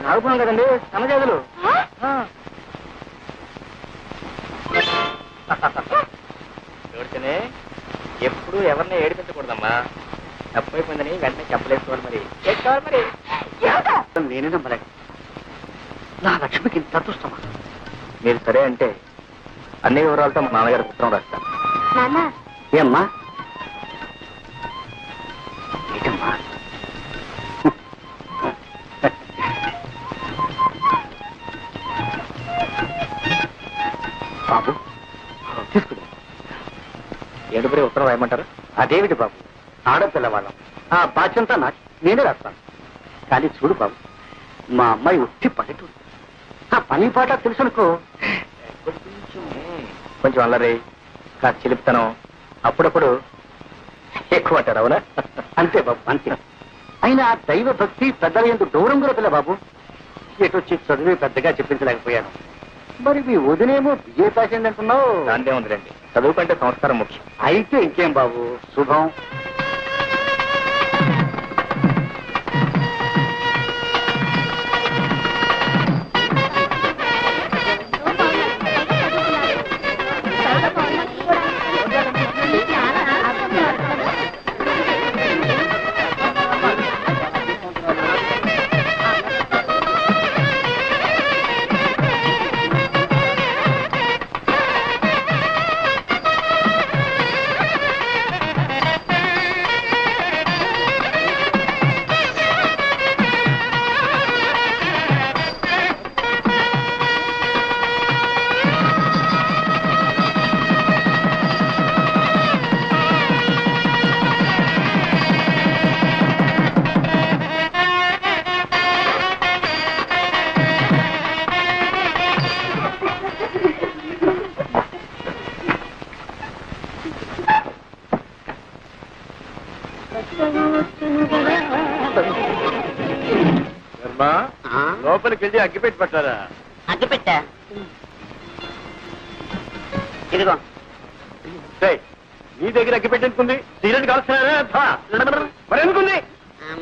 నాగుపోయాం కదండి సన్నజాతులు చూడితేనే ఎప్పుడు ఎవరిని ఏడిపించకూడదమ్మా తప్పైపోయిందని వెంటనే చెప్పలేసుకోవాలి మరి చేసుకోవాలి మరి నేనే నమ్మలేక నా లక్ష్మికి ఇంత అదృష్టమా మీరు సరే అంటే అన్ని వివరాలతో మా నాన్నగారి పుత్రం రాస్తాను నాన్న ఏమ్మా ఏంటమ్మా బాబు తీసుకుంది ఏడుపురే ఉత్తరం రాయమంటారు అదేమిటి బాబు ఆడపిల్లవాళ్ళం ఆ బాధ్యంతా నాకు నేనే రాస్తాను కానీ చూడు బాబు మా అమ్మాయి ఉట్టి పల్లెటూరు ఆ పని పాట తెలుసునుకో కొంచెం అల్లరి కాస్త చిలిపితనం అప్పుడప్పుడు ఎక్కువ అంటారు అవునా అంతే బాబు అంతే అయినా దైవ భక్తి పెద్దల ఎందుకు గౌరవం కూడా పిల్ల బాబు ఎటొచ్చి చదివి పెద్దగా చెప్పించలేకపోయాను మరి మీ వదినేమో బిఏ ప్యాషన్ అంటున్నావు. దాందే ఉందిలేండి, చదువు కంటే సంస్కారం ముఖ్యం. అయితే ఇంకేం బాబు, శుభం. లోపలికి వెళ్ళి అగ్గిపెట్టి పట్టారా? అగ్గిపెట్టా ఇదిగో. నీ దగ్గర అగ్గిపెట్టి ఎందుకుంది? సీరియస్ కాల్స్తున్నారా? మరి ఎందుకుంది?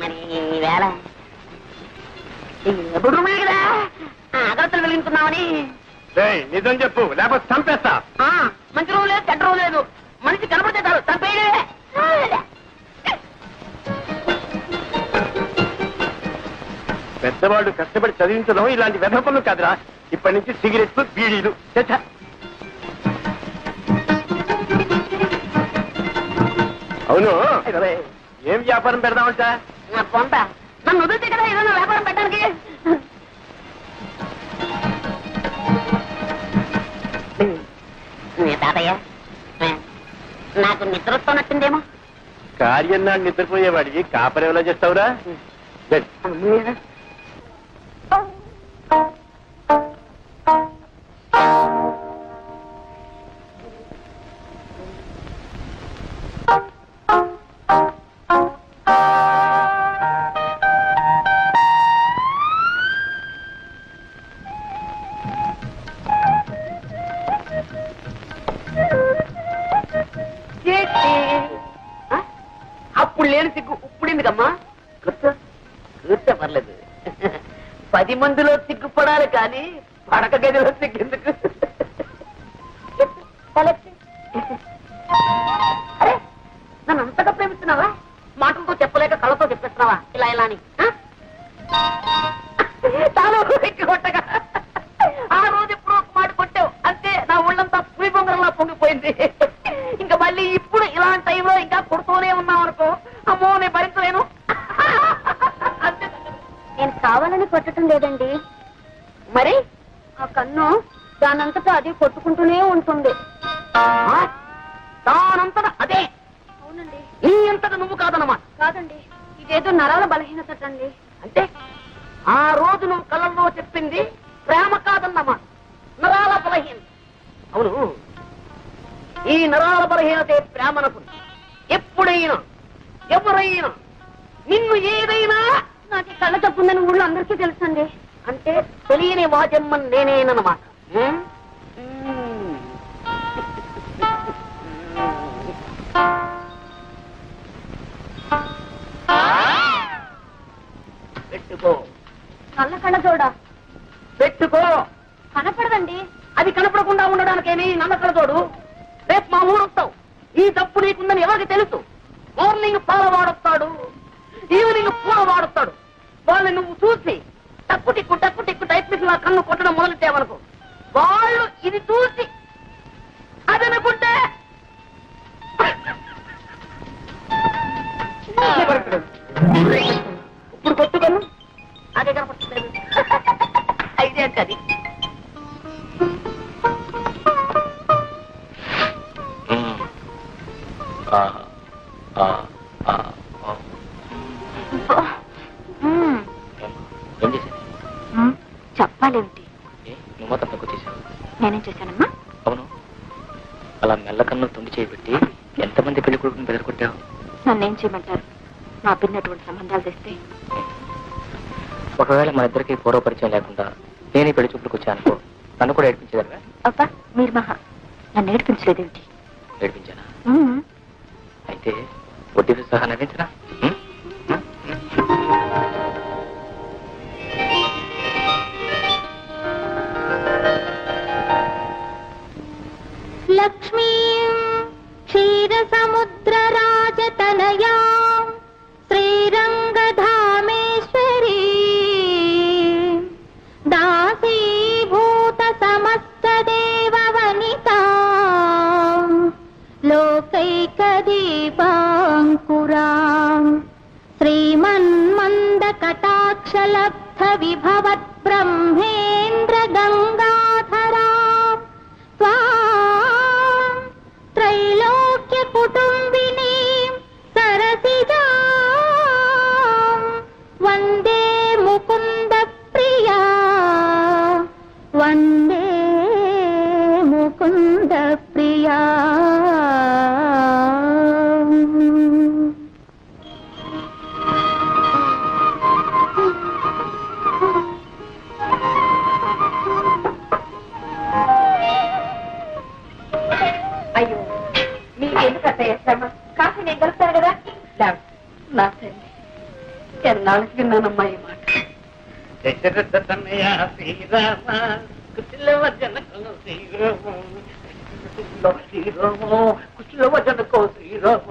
మరి వేళ ఎప్పుడు కదా అగరత్తలు వెలిగించుకున్నామని. నిజం చెప్పు, లేకపోతే చంపేస్తా. మంచి రోజు లేదు, చెడ్డ రోజు లేదు. మనిషి కనపడితే చాలు చంపేయడే. పెద్దవాళ్ళు కష్టపడి చదివించడం ఇలాంటి వెధ పనులు కాదురా. ఇప్పటి నుంచి సిగరెట్లు, బీడీలు. అవును, ఏం వ్యాపారం పెడదామంట? నా పొంత నన్ను వదిలితే కదా ఏదైనా వ్యాపారం పెట్టడానికి. తాతయ్య, నాకు నిద్ర వస్తున్నట్టుందేమో. కార్యం నాడు నిద్రపోయేవాడికి కాపరి ఎలా చేస్తావురా? అప్పుడు లేని సిగ్గు ఇప్పుడెందుకమ్మా? కూర్చో పర్లేదు. 10 మందిలో సిగ్గుపడాలి కానీ పడక గదిలో సిగ్గెందుకు? అరే, నన్ను అంతగా ప్రేమిస్తున్నావా? మాటలతో చెప్పలేక కళ్ళతో చెప్పేస్తున్నావా ఇలా ఇలా అని? చాలు కొట్టగా. ఆ రోజు ఎప్పుడో ఒక మాట కొట్టావు అంతే, నా ఒళ్ళంతా పులి బొంగరంలా పొంగిపోయింది. ఇంకా మళ్ళీ ఇప్పుడు ఇలాంటి టైంలో ఇంకా కొడుతూనే ఉన్నావు అనుకో, అమ్మో నేను భరించలేను. నేను కావాలని కొట్టడం లేదండి. మరి ఆ కన్ను దానంతటా అది కొట్టుకుంటూనే ఉంటుంది. దానంతట అదే? అవునండి. నీ అంతట నువ్వు కాదన్నమాట. కాదండి, ఇదేదో నరాల బలహీనత అండి. అంటే ఆ రోజు నువ్వు కళ్ళల్లో చెప్పింది ప్రేమ కాదన్నమాట, నరాల బలహీనత. అవును, ఈ నరాల బలహీనతే ప్రేమనకు. ఎప్పుడైనా ఎవరైనా నిన్ను ఏదైనా నాకు ఈ కళ్ళ తప్పుందని ఊళ్ళో అందరికీ తెలుసండి. అంటే తెలియని వాజమ్మని నేనేనన్నమాట. పెట్టుకో. నల్ల కళ్ళ చూడా పెట్టుకో. కనపడదండి. అది కనపడకుండా ఉండడానికేమి నమ్మకల తోడు. రేపు మా ఊరు వస్తావు, ఈ తప్పు నీకుందని ఎవరికి తెలుసు? మార్నింగ్ పాల వాడొస్తాడు, ఈవినింగ్ పూల వాడొస్తాడు. వాళ్ళని నువ్వు చూసి టక్కు టిక్కు టైప్ మిషన్ కన్ను కొట్టడం మొదలెట్టావనుకో, వాళ్ళు ఇది చూసి అదనుకుంటే ఇప్పుడు కొట్టుకను అదే కనపడలేదు. అయితే అది ఏం చేసేది? చెప్పాలేమిటి? నువ్వు మాత్రం తక్కువ చేశావు. నేనేం చేశానమ్మా? అవును, అలా మెల్లకన్ను తొండి చేయబెట్టి ఎంతమంది పెళ్లి కొడుకుని బెదరగొట్టావు? నన్నేం చేయమంటారు? నా పిన్నటువంటి సంబంధాలు తెస్తే ఒకవేళ మన ఇద్దరికి పూర్వ పరిచయం లేకుండా నేను ఈ పెళ్లి చూపులకు వచ్చానుకో, తను కూడా ఏడిపించేదారా? అబ్బా మీరు మహా నన్ను ఏడిపించలేదేమిటి? ఏడిపించానా? అయితే వడ్డీతో సహా నవ్వించరా? లక్ష్మీ క్షీరసముద్రరాజతనయా శ్రీరంగధామేశ్వరీ దాసీభూత సమస్త దేవవనితా లోకైకదీపాంకురా శ్రీమన్మందకటాక్షలబ్ధ విభవత్ బ్రహ్మేంద్ర గంగాధరా త్వాం త్రైలోక్య కుటుంబినీ సరసిజా వందే ముకుంద ప్రియా వందే ముకుంద ప్రియా. అయ్యో మీకెందుకు అత్తయ్య శ్రమ? కాఫీ నేను కలుపుతాను కదా. నా తల్లి ఎన్నాళ్ళకి విన్నానమ్మా ఈ మాట. దశరథ తనయ శ్రీరామ కుశల వజనకో శ్రీరామ కుశల వజనకో శ్రీరామ.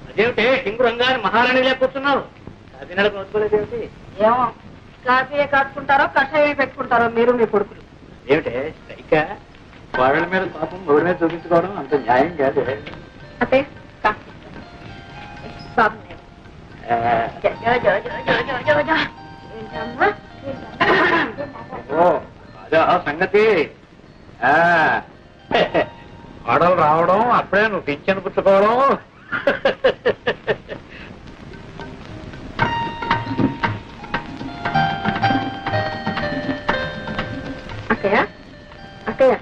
అదేమిటే సింగురంగా మహారాణిలే కూర్చున్నావు? అది నడుకోలేదేమిటి? ఏమో కాఫీయే కాచుకుంటారో కషాయం పెట్టుకుంటారో మీరు మీ కొడుకులు. ఏమిటే సైకా వాళ్ళ మీద పాపం గౌడ మీద చూపించుకోవడం అంత న్యాయం కాదు. అత్తయ్య కాఫీ బాబు ఓ అదే ఆ సంగతి. ఆడలు రావడం అప్పుడే నువ్వు పింఛను పుచ్చుకోవడం. అక్కయ్య అక్కయ్య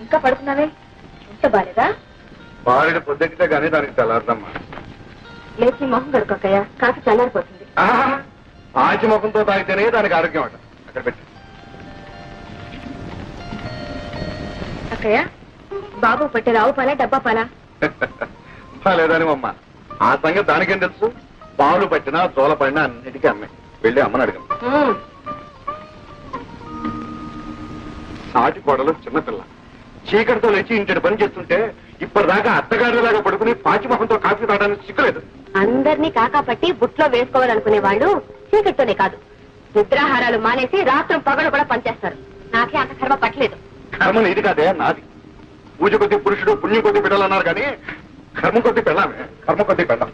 ఇంకా పడుకున్నావే? ఇంత బాలేదా? భార్యను పొద్దెక్కితే కానీ దానికి తెల్లారదమ్మా. లేచి మొహం కడుకు అక్కయ్య, కాఫీ చల్లారిపోతుంది. ఆచి ముఖంతో తాగితేనే దానికి ఆరోగ్యం అంట. అక్కడ పెట్టి అక్కయ్య బాబు పట్టే రావు పాలా డబ్బా పాలా? లేదని అమ్మ ఆ సంగతి దానికేం తెలుసు? పాలు పట్టినా చోల పడినా అన్నిటికీ అమ్మే. వెళ్ళి అమ్మని అడగను. సాటి పొడలు చిన్నపిల్ల చీకటితో లేచి ఇంటి పని చేస్తుంటే ఇప్పటిదాకా అత్తగారిలాగా పడుకుని పాచిమొహంతో కాఫీ తాగడానికి సిగ్గులేదు. అందరినీ కాకాపట్టి బుట్లో వేసుకోవాలనుకునే వాళ్ళు చీకటితోనే కాదు నిద్రాహారాలు మానేసి రాత్రం పగలు కూడా పనిచేస్తారు. నాకే అంత కర్మ పట్టలేదు. కర్మ ఇది కాదే నాది. పూజ కొద్ది పురుషుడు పుణ్యం కొద్ది పెట్టాలన్నారు కానీ కర్మ కొద్ది పెళ్ళామే. కర్మ కొద్ది పెళ్ళాం.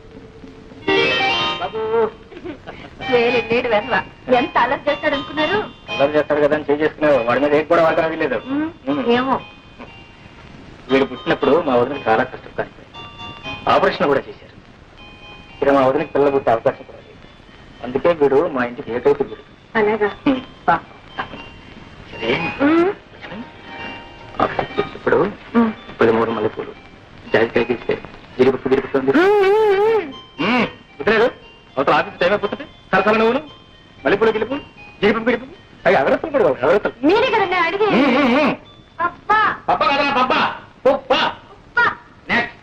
నీడు వెధవ ఎంత అలర్ట్ చేస్తాడు అనుకున్నారు? అల్లరి చేస్తాడు కదా అని చేసుకునేవు. వాడి మీద ఏం కూడా వాళ్ళకి లేదు. ఏమో వీడు పుట్టినప్పుడు మా వదిన చాలా కష్టం కానిపోయి ఆపరేషన్ కూడా చేశారు. ఇక మా వదినకి పిల్లలు పుట్టే అవకాశం కూడా లేదు. అందుకే వీడు మా ఇంటికి ఏకైతే వీడు. అలాగా సరే ఇప్పుడు 13 మల్లెపూలు జాజికాయ తీస్తే గిరిపుట్టు గిరిపుతుంది. కుదరదు అవతల ఆఫీస్ టైం అయిపోతుంది. సరసల నువ్వును మల్లెపూలు గిలిపు గిరిపుట్టు గిరిపు అవి అగరత్తులు కూడా అగరత్తులు. మీరే కదండి అడిగి పప్ప కదా పప్ప ఉప్ప నెక్స్ట్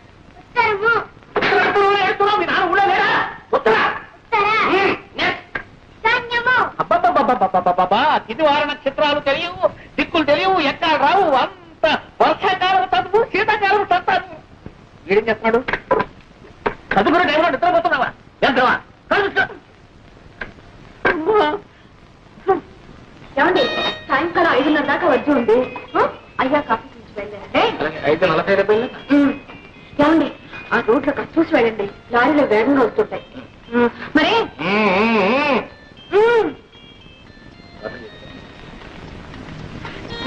ఇది వార నక్షత్రాలు తెలియవు, దిక్కులు తెలియవు, ఎక్కడ రావు. అంత వర్షాకాలం చదువు, శీతాకాలం చదువు. వీడేం చేస్తున్నాడు? చదువుకున్న టైంలో నిద్రపోతున్నావా? ఎంతవా? ఏమండి సాయంకాలం 5:30 దాకా వచ్చి ఉంది. అయ్యా కాఫీ చూసి వెళ్ళండి. 5:40 ఏమండి ఆ రోడ్లో కాస్త చూసి వెళ్ళండి. లారీలో వేగంగా వస్తుంటాయి. మరి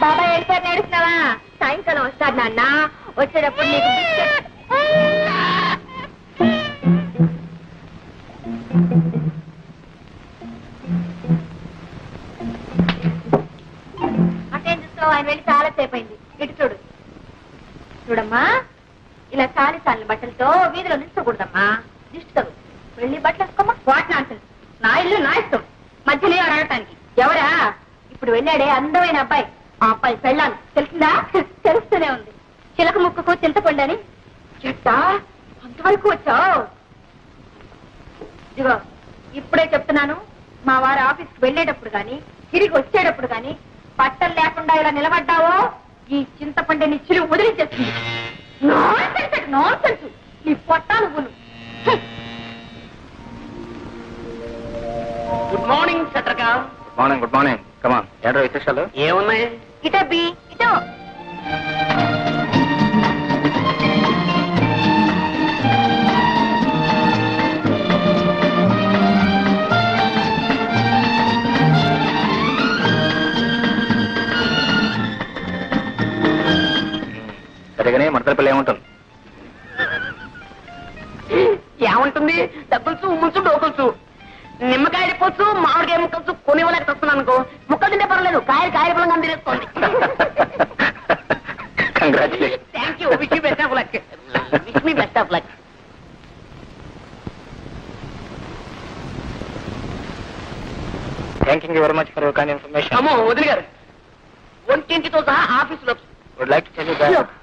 బాబాయ్ వెళ్ళిపోయి నడుస్తున్నావా? సాయంకాలం వస్తాడు నాన్న. వచ్చేటప్పుడు నీకు బిస్కెట్. అటేం చూస్తావు? ఆయన వెళ్ళి చాలా సేపు అయింది. ఇటు చూడు. చూడమ్మా ఇలా చాలి చాలిన బట్టలతో వీధిలో నిల్చకూడదమ్మా. దిష్టి తగు. వెళ్ళి బట్టలు వేసుకోమ్మా. వాటి నాన్సెన్స్. నా ఇల్లు నా ఇష్టం. మధ్యలో అడగటానికి ఎవరా? ఇప్పుడు వెళ్ళాడే అందమైన అబ్బాయి, ఆ అబ్బాయి పెళ్ళాను తెలిసిందా? తెలుస్తూనే ఉంది. చిలక ముక్కుకు చింతపండని. చెట్టా అంతవరకు వచ్చావు? ఇదిగో ఇప్పుడే చెప్తున్నాను, మా వారి ఆఫీస్కి వెళ్ళేటప్పుడు గాని తిరిగి వచ్చేటప్పుడు గాని బట్టలు లేకుండా ఇలా నిలబడ్డావో ఈ చింతపండుని చిలువ వదిలించేస్తుంది. నాన్సెన్స్ నీ పొట్టాలు నువ్వులు. గుడ్ మార్నింగ్ చట్రక. Good morning come on. ఏంటో విశేషాలు? ఏమున్నాయి? ఇటో బి ఇటో. సరిగానే మడతల ఏముంటుంది? ఏముంటుంది? డబ్బులుసు ఉమ్ములుసు డోకులుసు. నిమ్మకాయ పొచ్చు మామిడికాయ ముక్కలుసు కొనివ్వలేక వస్తున్నాను అనుకో. ముక్కలు తింటే పర్వాలేదు, కాయలు పొలంగా తినేసుకోండి. Congratulation. Thank you. Wish you best of luck. Wish me best of luck. Thank you very much for your kind information. అమ్మో వదిలి గారు, ఒంటింటితో సహా ఆఫీసులో. Would like to tell you that.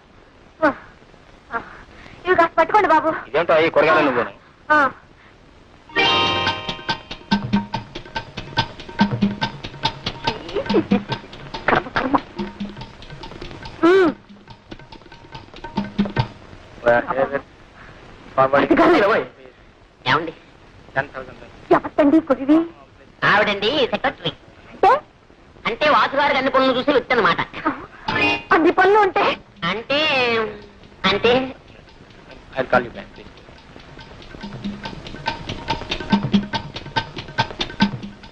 ఇవి కాస్త పట్టుకోండి బాబు. ఇదేంటో ఈ కూరగాయలు నువ్వు. ఆ. ఏమండి? 10,000. ఎవరండి కొరివి? ఆవిడండి సెక్రటరీ. అంటే అంటే వాసుగారికి అన్ని పనులు చూసి వచ్చానమాట. అన్ని పనులు ఉంటే అంటే అంటే I'll call you back, please.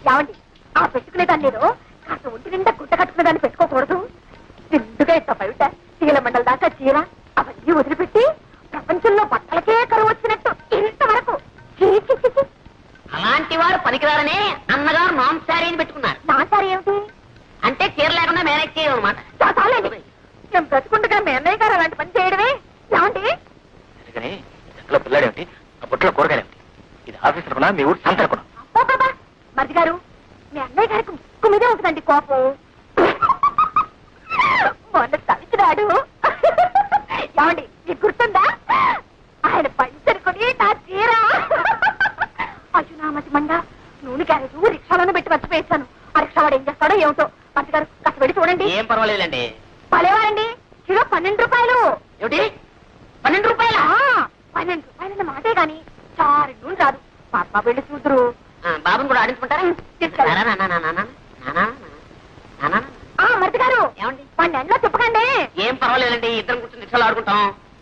ఏమండి ఆ పెట్టుకునే దాన్ని నేను కాస్త ఒంటి నిండా గుట్ట కట్టుకునే దాన్ని పెట్టుకోకూడదు. నిండుగా ఇంత బయట చీల మండల దాకా చీర అవన్నీ వదిలిపెట్టి ప్రపంచంలో బట్టలకే కరువు వచ్చినట్టు ఇంతవరకు అలాంటి వారు పనికిరారనే అన్నగారు నాన్ శారీని పెట్టుకున్నారు. నా సారి ఏమిటి? అంటే చీర లేకుండా మేనేజ్ చేయమన్నమాట. చాలండి, మేము బ్రతుకుండగా మీ అన్నయ్య గారు అలాంటి పని చేయడమే. ఏమండి సరిగానే ఇంట్లో పిల్లాడేమిటి, ఆ బుట్టలో కూరగాయలేమిటి? ఇది ఆఫీస్ అనుకున్నా మీ ఊరు సంత అనుకున్నా? బాబా మరిది గారు, మీ అన్నయ్య గారికి ముక్కు మీదే ఉంటుందండి కోపం. మొన్న తలిచినాడు. ఏమండి మీకు గుర్తుందా? ఆయన పంచనుకొని నా చీర. అయ్యో నా మతి మండ, నూనె క్యారేజ్ రిక్షాలోనే పెట్టి మర్చిపోయేసాను. ఆ రిక్షావాడు ఏం చేస్తాడో ఏమిటో. మరిది గారు కాస్త వెళ్ళి చూడండి. ఏం పర్వాలేదండి. పలేవారండి, కిలో 12 రూపాయలు. ఏమిటి?